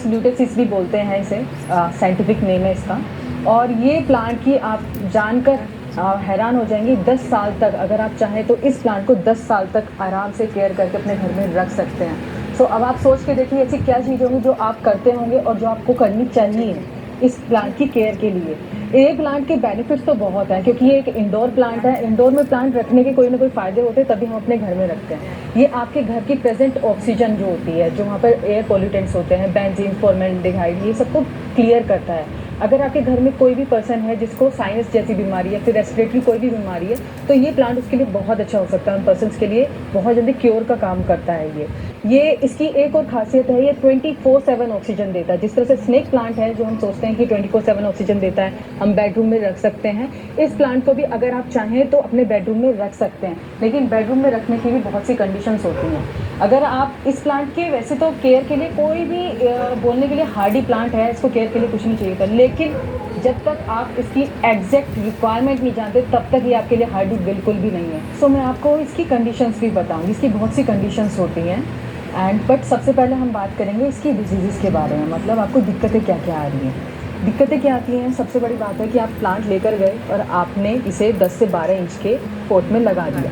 लुटेसिस भी बोलते हैं इसे, साइंटिफिक नेम है इसका। और ये प्लांट की आप जानकर हैरान हो जाएंगे, 10 साल तक अगर आप चाहें तो इस प्लांट को 10 साल तक आराम से केयर करके अपने घर में रख सकते हैं। सो अब आप सोच के देखिए ऐसी क्या चीज़ होगी जो आप करते होंगे और जो आपको करनी चाहिए इस प्लांट की केयर के लिए। ये प्लांट के बेनिफिट्स तो बहुत हैं, क्योंकि ये एक इंडोर प्लांट है। इंडोर में प्लांट रखने के कोई ना कोई फ़ायदे होते हैं, तभी हम अपने घर में रखते हैं। ये आपके घर की प्रेजेंट ऑक्सीजन जो होती है, जो वहाँ पर एयर पॉल्यूटेंट्स होते हैं, बेंजीन, फॉर्मेल्डिहाइड, ये सबको क्लियर करता है। अगर आपके घर में कोई भी पर्सन है जिसको साइनस जैसी बीमारी है, फिर रेस्पिरेटरी कोई भी बीमारी है, तो ये प्लांट उसके लिए बहुत अच्छा हो सकता है। उन पर्सन्स के लिए बहुत जल्दी क्योर का काम करता है ये इसकी एक और खासियत है, ये 24/7 ऑक्सीजन देता है। जिस तरह से स्नेक प्लांट है जो हम सोचते हैं कि 24/7 ऑक्सीजन देता है, हम बेडरूम में रख सकते हैं। इस प्लांट को भी अगर आप चाहें तो अपने बेडरूम में रख सकते हैं, लेकिन बेडरूम में रखने की भी बहुत सी कंडीशंस होती हैं। अगर आप इस प्लांट के वैसे तो केयर के लिए कोई भी बोलने के लिए हार्डी प्लांट है, इसको केयर के लिए कुछ नहीं चाहिए था, लेकिन जब तक आप इसकी एग्जैक्ट रिक्वायरमेंट नहीं जानते तब तक ये आपके लिए हार्डी बिल्कुल भी नहीं है। सो मैं आपको इसकी कंडीशंस भी बताऊंगी, इसकी बहुत सी कंडीशंस होती हैं बट सबसे पहले हम बात करेंगे इसकी डिजीज़ के बारे में, मतलब आपको दिक्कतें क्या क्या आ रही हैं। दिक्कतें क्या आती हैं, सबसे बड़ी बात है कि आप प्लांट लेकर गए और आपने इसे 10 से 12 इंच के पॉट में लगा दिया।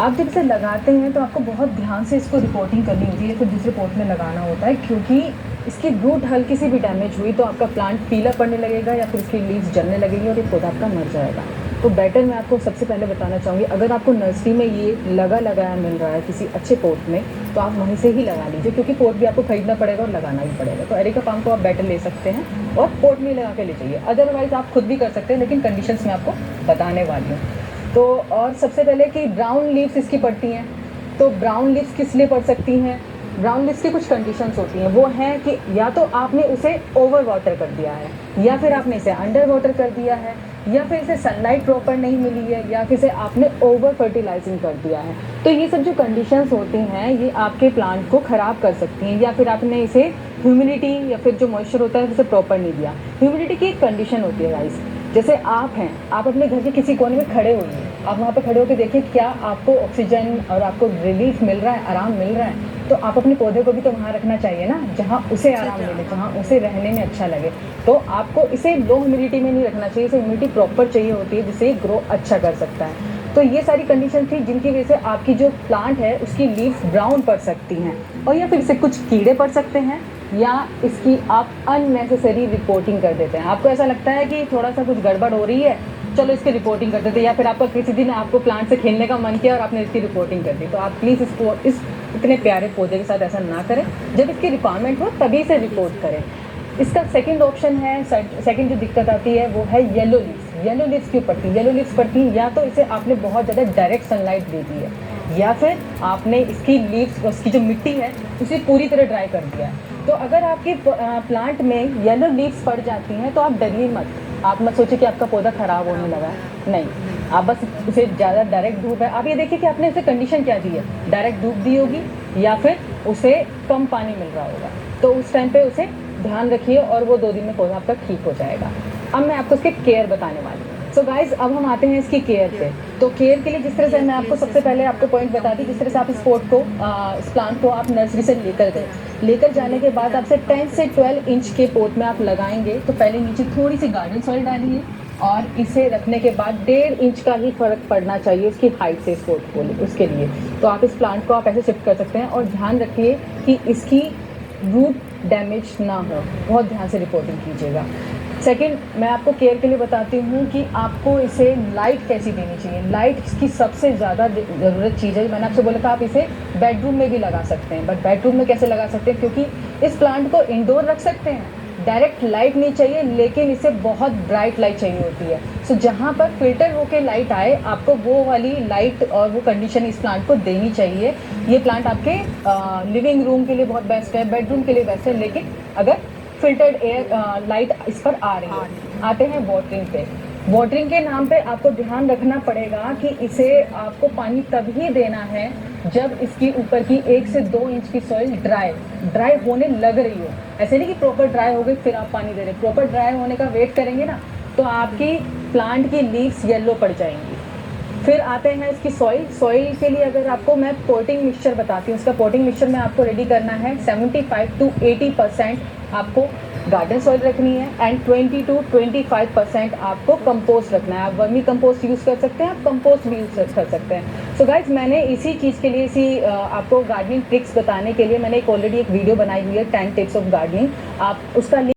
आप जब इसे लगाते हैं तो आपको बहुत ध्यान से इसको रिपोर्टिंग करनी होती है, फिर दूसरे पॉट में लगाना होता है, क्योंकि इसकी रूट हल्की सी भी डैमेज हुई तो आपका प्लांट पीला पड़ने लगेगा या फिर उसकी लीव्स जलने लगेगी और ये पौधा आपका मर जाएगा। तो बेटर मैं आपको सबसे पहले बताना चाहूँगी, अगर आपको नर्सरी में ये लगाया मिल रहा है किसी अच्छे पॉट में, तो आप वहीं से ही लगा लीजिए, क्योंकि पॉट भी आपको खरीदना पड़ेगा और लगाना भी पड़ेगा। तो एरिका पाम को आप बेटर ले सकते हैं और पॉट में लगा के ले जाइए, अदरवाइज़ आप खुद भी कर सकते हैं, लेकिन कंडीशंस मैं आपको बताने वाली हूँ। तो और सबसे पहले कि ब्राउन लीव्स इसकी पड़ती हैं। तो ब्राउन लीव्स किस लिए पड़ सकती हैं? ब्राउन लीव्स की कुछ कंडीशंस होती हैं, वो हैं कि या तो आपने उसे ओवर वाटर कर दिया है, या फिर आपने इसे अंडर वाटर कर दिया है, या फिर इसे सनलाइट प्रॉपर नहीं मिली है, या फिर इसे आपने ओवर फर्टिलाइजिंग कर दिया है। तो ये सब जो कंडीशंस होती हैं ये आपके प्लांट को ख़राब कर सकती हैं, या फिर आपने इसे ह्यूमिडिटी या फिर जो मॉइस्चर होता है उसे प्रॉपर नहीं दिया। ह्यूमिडिटी की एक कंडीशन होती है गाइस, जैसे आप हैं, आप अपने घर के किसी कोने में खड़े होइए, आप वहाँ पे खड़े होकर देखिए क्या आपको ऑक्सीजन और आपको रिलीफ मिल रहा है, आराम मिल रहा है। तो आप अपने पौधे को भी तो वहाँ रखना चाहिए ना, जहाँ उसे आराम मिले, जहाँ उसे रहने में अच्छा लगे। तो आपको इसे लो ह्यूमिडिटी में नहीं रखना चाहिए, इसे ह्यूमिडिटी प्रॉपर चाहिए होती है जिससे ये ग्रो अच्छा कर सकता है। तो ये सारी कंडीशन थी जिनकी वजह से आपकी जो प्लांट है उसकी लीव्स ब्राउन पड़ सकती हैं, और या फिर इससे कुछ कीड़े पड़ सकते हैं, या इसकी आप अननेसेसरी रिपोर्टिंग कर देते हैं। आपको ऐसा लगता है कि थोड़ा सा कुछ गड़बड़ हो रही है, चलो इसकी रिपोर्टिंग कर देते हैं, या फिर आपको किसी दिन आपको प्लांट से खेलने का मन किया और आपने इसकी रिपोर्टिंग कर दी। तो आप प्लीज़ इसको इस इतने प्यारे पौधे के साथ ऐसा ना करें, जब इसकी रिक्वायरमेंट हो तभी से रिपोर्ट करें। इसका सेकंड ऑप्शन है, सेकंड जो दिक्कत आती है वो है येलो लीव्स। येलो लीव्स क्यों पड़ती है? येलो लीव्स पड़ती हैं या तो इसे आपने बहुत ज़्यादा डायरेक्ट सनलाइट दे दी है, या फिर आपने इसकी लीव्स, उसकी जो मिट्टी है उसे पूरी तरह ड्राई कर दिया है। तो अगर आपके प्लांट में येलो लीव्स पड़ जाती हैं तो आप डरिए मत, आप मत सोचिए कि आपका पौधा ख़राब होने लगा है, नहीं। आप बस उसे ज़्यादा डायरेक्ट धूप है, आप ये देखिए कि आपने उसे कंडीशन क्या दी है, डायरेक्ट धूप दी होगी या फिर उसे कम पानी मिल रहा होगा, तो उस टाइम पे उसे ध्यान रखिए और वो 2 दिन में पौधा आपका ठीक हो जाएगा। अब मैं आपको इसके केयर बताने वाली हूँ। सो गाइज अब हम आते हैं इसकी केयर पे। तो केयर के लिए जिस तरह से मैं आपको सबसे पहले आपको पॉइंट बता दी, जिस तरह से आप इस इस प्लांट को आप नर्सरी से लेकर गए, लेकर जाने के बाद आपसे 10 से 12 इंच के पोट में आप लगाएंगे। तो पहले नीचे थोड़ी सी गार्डन सॉइल डालिए और इसे रखने के बाद 1.5 इंच का ही फ़र्क पड़ना चाहिए उसकी हाइट से इस पोट को उसके लिए। तो आप इस प्लांट को आप ऐसे शिफ्ट कर सकते हैं, और ध्यान रखिए कि इसकी रूट डैमेज ना हो, बहुत ध्यान से रिपोर्टिंग कीजिएगा। सेकंड, मैं आपको केयर के लिए बताती हूँ कि आपको इसे लाइट कैसी देनी चाहिए। लाइट इसकी सबसे ज़्यादा ज़रूरत चीज़ है। मैंने आपसे बोला था आप इसे बेडरूम में भी लगा सकते हैं, बट बेडरूम में कैसे लगा सकते हैं, क्योंकि इस प्लांट को इंडोर रख सकते हैं, डायरेक्ट लाइट नहीं चाहिए, लेकिन इसे बहुत ब्राइट लाइट चाहिए होती है। सो जहाँ पर फिल्टर होकर लाइट आए, आपको वो वाली लाइट और वो कंडीशन इस प्लांट को देनी चाहिए। ये प्लांट आपके लिविंग रूम के लिए बहुत बेस्ट है, बेडरूम के लिए बेस्ट है, लेकिन अगर फिल्टर्ड एयर लाइट इस पर आ रही है। आते हैं वाटरिंग पे। वाटरिंग के नाम पे आपको ध्यान रखना पड़ेगा कि इसे आपको पानी तभी देना है जब इसकी ऊपर की 1 से 2 इंच की सॉइल ड्राई होने लग रही हो। ऐसे नहीं कि प्रॉपर ड्राई हो गई फिर आप पानी दे रहे, प्रॉपर ड्राई होने का वेट करेंगे ना तो आपकी प्लांट की लीव्स येलो पड़ जाएंगी। फिर आते हैं इसकी सॉइल के लिए अगर आपको मैं पोटिंग मिक्सचर बताती हूँ, उसका पोटिंग मिक्सचर में आपको रेडी करना है 75 to 80% आपको गार्डन सॉइल रखनी है एंड 20 to 25% आपको कंपोस्ट रखना है। आप वर्मी कंपोस्ट यूज़ कर सकते हैं, आप कंपोस्ट भी यूज़ कर सकते हैं। सो गाइज मैंने इसी चीज़ के लिए आपको गार्डनिंग ट्रिक्स बताने के लिए मैंने ऑलरेडी एक वीडियो बनाई हुई है 10 टिप्स ऑफ गार्डनिंग, आप उसका